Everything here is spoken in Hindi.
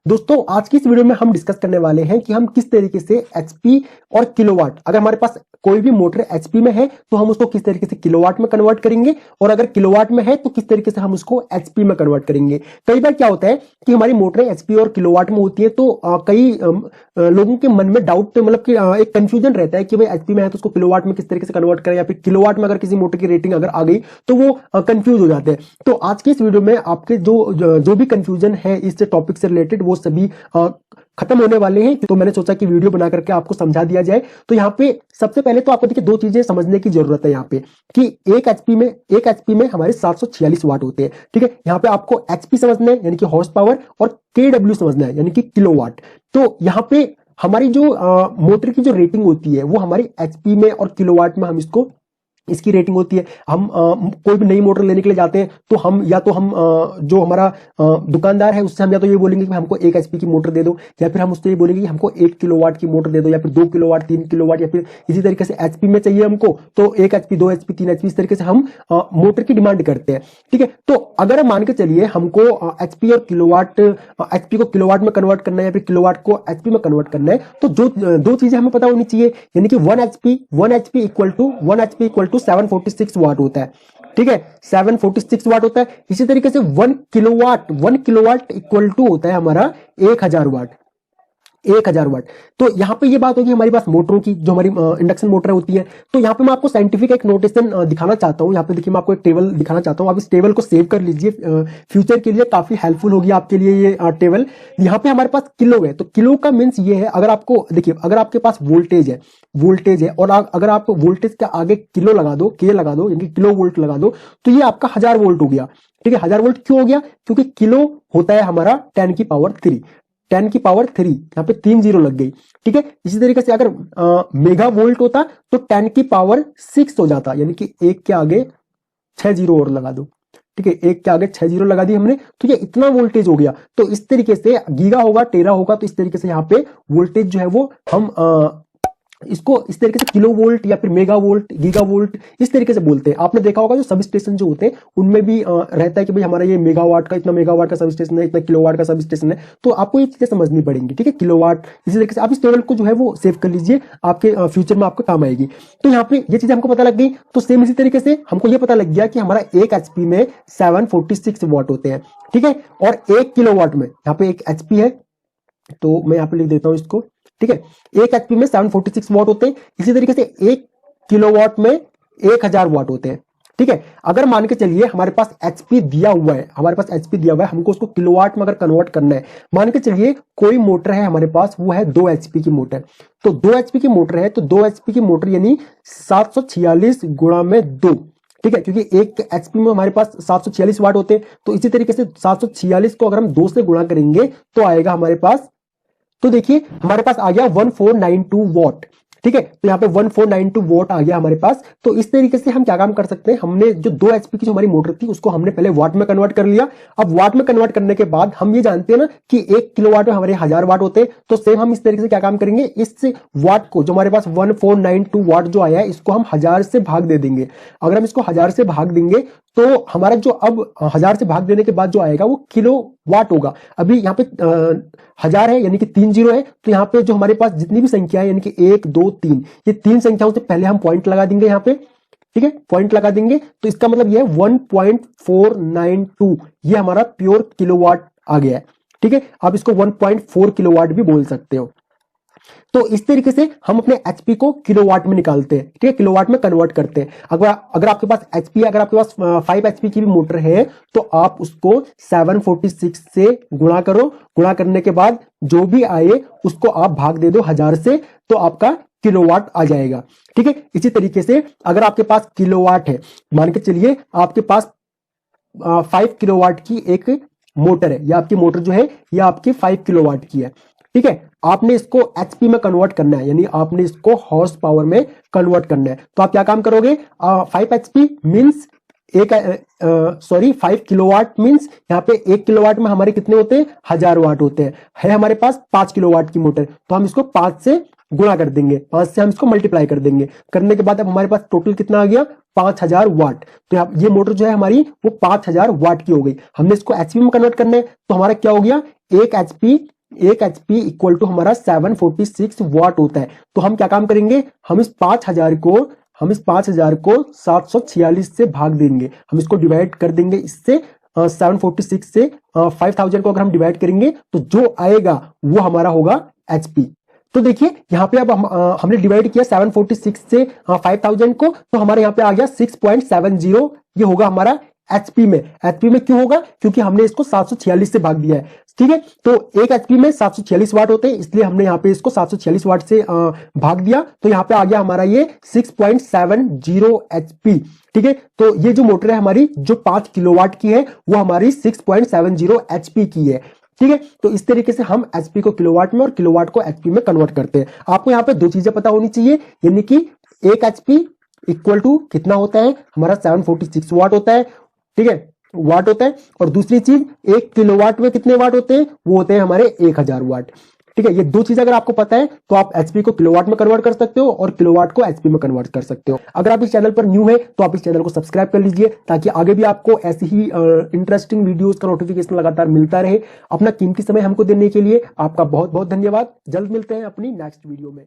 दोस्तों आज की इस वीडियो में हम डिस्कस करने वाले हैं कि हम किस तरीके से एचपी और किलोवाट, अगर हमारे पास कोई भी मोटर एचपी में है तो हम उसको किस तरीके से किलोवाट में कन्वर्ट करेंगे, और अगर किलोवाट में है तो किस तरीके से हम उसको एचपी में कन्वर्ट करेंगे। कई बार क्या होता है कि हमारी मोटरें एचपी और किलोवाट में होती है तो कई लोगों के मन में डाउट, तो मतलब कि एक कंफ्यूजन रहता है कि भाई एचपी में है तो उसको किलोवाट में किस तरीके से कन्वर्ट करें, या फिर किलोवाट में अगर किसी मोटर की रेटिंग अगर आ गई तो वो कंफ्यूज हो जाते हैं। तो आज की इस वीडियो में आपके जो भी कंफ्यूजन है इस टॉपिक से रिलेटेड वो सभी खत्म होने वाले हैं। तो मैंने सोचा कि वीडियो बना करके आपको समझा दिया जाए। तो यहाँ पे सबसे पहले तो आपको देखिए दो चीजें समझने की जरूरत है यहाँ पे कि एक एचपी में हमारे 746 वाट होते हैं। ठीक है, यहाँ पे आपको एचपी समझना है यानी कि हॉर्स पावर, और केडब्ल्यू समझना है यानी कि किलोवाट। तो यहाँ पे हमारी जो मोटर की जो रेटिंग होती है वो हमारी एचपी में और किलोवाट में हम इसकी रेटिंग होती है। हम कोई भी नई मोटर लेने के लिए जाते हैं तो हम जो हमारा दुकानदार है उससे हम या तो ये बोलेंगे कि हमको 1 एचपी की मोटर दे दो, या फिर हम उससे ये बोलेंगे कि हमको 1 किलोवाट की मोटर दे दो, या फिर 2 किलोवाट, 3 किलोवाट, या फिर इसी तरीके से एचपी में चाहिए हमको तो 1 एचपी, 2 एचपी, 3 एचपी, इस तरीके से हम मोटर की डिमांड करते हैं। ठीक है, तो अगर मान के चलिए हमको एचपी और किलोवाट, एचपी को किलोवाट में कन्वर्ट करना है या फिर किलोवाट को एचपी में कन्वर्ट करना है, तो जो दो चीजें हमें पता होनी चाहिए, यानी कि 1 एचपी इक्वल टू 746 वाट होता है। ठीक है, 746 वाट होता है। इसी तरीके से 1 किलोवाट इक्वल टू होता है हमारा 1000 वाट। 1000 वाट। तो यहां पे ये बात होगी हमारे पास मोटरों की, जो हमारी इंडक्शन मोटर होती है। तो यहाँ पे मैं आपको साइंटिफिक एक नोटेशन दिखाना चाहता हूँ। यहाँ पे देखिए मैं आपको एक टेबल दिखाना चाहता हूँ, आप इस टेबल को सेव कर लीजिए, फ्यूचर के लिए काफी हेल्पफुल होगी आपके लिए ये टेबल। यहाँ पे हमारे पास किलो है, तो किलो का मीन्स ये है, अगर आपको देखिए अगर आपके पास वोल्टेज है और अगर आप वोल्टेज के आगे किलो लगा दो, के लगा दो, यानी किलो वोल्ट लगा दो, तो ये आपका 1000 वोल्ट हो गया। ठीक है, 1000 वोल्ट क्यों हो गया? क्योंकि किलो होता है हमारा 10 की पावर 3, 10 की पावर 3, यहाँ पे 3 जीरो लग गई। ठीक है, इसी तरीके से अगर मेगा वोल्ट होता तो 10 की पावर 6 हो जाता, यानी कि 1 के आगे 6 जीरो और लगा दो। ठीक है, 1 के आगे 6 जीरो लगा दी हमने, तो ये इतना वोल्टेज हो गया। तो इस तरीके से गीगा होगा, टेरा होगा, तो इस तरीके से यहाँ पे वोल्टेज जो है वो हम इसको इस तरीके से किलो वोल्ट या फिर मेगा वोल्ट, गीगा वोल्ट, इस तरीके से बोलते हैं। आपने देखा होगा जो सब स्टेशन जो होते हैं उनमें भी रहता है कि भाई हमारा ये मेगावाट का, इतना मेगावाट का सब स्टेशन है, इतना किलोवाट का सब स्टेशन है। तो आपको ये चीजें समझनी पड़ेंगी। ठीक है, किलोवाट, इसी तरीके से आप इस टेबल को जो है वो सेव कर लीजिए, आपके फ्यूचर में आपको काम आएगी। तो यहाँ पे ये चीजें हमको पता लग गई। तो सेम इसी तरीके से हमको ये पता लग गया कि हमारा 1 एचपी में 746 वाट होते हैं। ठीक है, और 1 किलोवाट में, यहाँ पे 1 एचपी है तो मैं यहाँ पे लिख देता हूं इसको। ठीक है, 1 एचपी में 746 वाट होते हैं। इसी तरीके से 1 किलोवाट में 1000 वाट होते हैं। ठीक है, अगर मान के चलिए हमारे पास एचपी दिया हुआ है, हमको उसको किलोवाट में अगर कन्वर्ट करना है, मान के चलिए कोई मोटर है हमारे पास, वो है 2 एचपी की मोटर। तो 2 एचपी की मोटर है तो 2 एचपी की मोटर यानी 746 गुणा में 2। ठीक है, क्योंकि 1 एचपी में हमारे पास 746 वाट होते हैं, तो इसी तरीके से 746 को अगर हम 2 से गुणा करेंगे तो आएगा हमारे पास, तो देखिए हमारे पास आ गया 1492 वॉट। ठीक है, तो यहाँ पे 1492 वॉट आ गया हमारे पास। तो इस तरीके से हम क्या काम कर सकते हैं, हमने जो 2 एचपी की जो हमारी मोटर थी उसको हमने पहले वाट में कन्वर्ट कर लिया। अब वाट में कन्वर्ट करने के बाद हम ये जानते हैं ना कि 1 किलोवाट में हमारे 1000 वाट होते हैं। तो सेम हम इस तरीके से क्या काम करेंगे, इस वाट को, जो हमारे पास 1492 वाट जो आया है, इसको हम 1000 से भाग दे देंगे। अगर हम इसको 1000 से भाग देंगे तो हमारा जो अब 1000 से भाग देने के बाद जो आएगा वो किलो वाट होगा। अभी यहाँ पे 1000 है यानी कि 3 जीरो है, तो यहाँ पे जो हमारे पास जितनी भी संख्या है यानी कि 1 2 3, ये 3 संख्याओं से पहले हम पॉइंट लगा देंगे यहाँ पे। ठीक है, पॉइंट लगा देंगे तो इसका मतलब ये है 1.492, ये हमारा प्योर किलोवाट आ गया है। ठीक है, आप इसको 1.4 किलोवाट भी बोल सकते हो। तो इस तरीके से हम अपने एचपी को किलोवाट में निकालते हैं। ठीक है, किलोवाट में कन्वर्ट करते हैं। अगर आपके पास एचपी है, अगर आपके पास 5 एचपी की भी मोटर है तो आप उसको 746 से गुणा करो। गुणा करने के बाद जो भी आए उसको आप भाग दे दो 1000 से, तो आपका किलोवाट आ जाएगा। ठीक है, इसी तरीके से अगर आपके पास किलोवाट है, मान के चलिए आपके पास 5 किलोवाट की एक मोटर है, या आपकी मोटर जो है ये आपकी 5 किलोवाट की है। ठीक है, आपने इसको एचपी में कन्वर्ट करना है, यानी आपने इसको हॉर्स पावर में कन्वर्ट करना है। तो आप क्या काम करोगे, 5 एचपी मीन्स 5 किलोवाट मीन्स यहाँ पे 1 किलोवाट में हमारे कितने होते हैं, 1000 वाट होते हैं। है हमारे पास 5 किलोवाट की मोटर, तो हम इसको 5 से गुणा कर देंगे, 5 से हम इसको मल्टीप्लाई कर देंगे। करने के बाद अब हमारे पास टोटल कितना आ गया, 5000 वाट। तो ये मोटर जो है हमारी वो 5000 वाट की हो गई। हमने इसको एचपी में कन्वर्ट करना है, तो हमारा क्या हो गया, 1 एचपी 1 HP इक्वल टू हमारा 746 वाट होता है। तो हम क्या काम करेंगे, हम इस 5000 को 746 से भाग देंगे, हम इसको डिवाइड कर देंगे इससे 746 से 5000 को अगर हम डिवाइड करेंगे तो जो आएगा वो हमारा होगा HP। तो देखिए यहाँ पे अब हमने डिवाइड किया 746 से 5000 को, तो हमारे यहाँ पे आ गया 6.70, ये होगा हमारा HP में। HP में क्यों होगा, क्योंकि हमने इसको 746 से भाग दिया है, ठीक है। तो 1 HP में 746 वाट होते हैं, इसलिए हमने यहाँ पे इसको 746 वाट से भाग दिया, तो यहाँ पे आ गया हमारा ये 6.70 HP, ठीक है। तो ये जो मोटर है हमारी जो 5 किलोवाट की है वो हमारी 6.70 HP की है, ठीक है। तो इस तरीके से हम HP को किलोवाट में और किलोवाट को HP में कन्वर्ट करते हैं। आपको यहाँ पे दो चीजें पता होनी चाहिए, यानी कि 1 HP इक्वल टू कितना होता है, हमारा 746 वाट होता है, ठीक है, वाट होता है। और दूसरी चीज 1 किलोवाट में कितने वाट होते हैं, वो होते हैं हमारे 1000 वाट, ठीक है। ये दो चीज अगर आपको पता है तो आप HP को किलोवाट में कन्वर्ट कर सकते हो और किलोवाट को HP में कन्वर्ट कर सकते हो। अगर आप इस चैनल पर न्यू है तो आप इस चैनल को सब्सक्राइब कर लीजिए, ताकि आगे भी आपको ऐसी ही इंटरेस्टिंग वीडियोस का नोटिफिकेशन लगातार मिलता रहे। अपना कीमती समय हमको देने के लिए आपका बहुत बहुत धन्यवाद। जल्द मिलते हैं अपनी नेक्स्ट वीडियो में।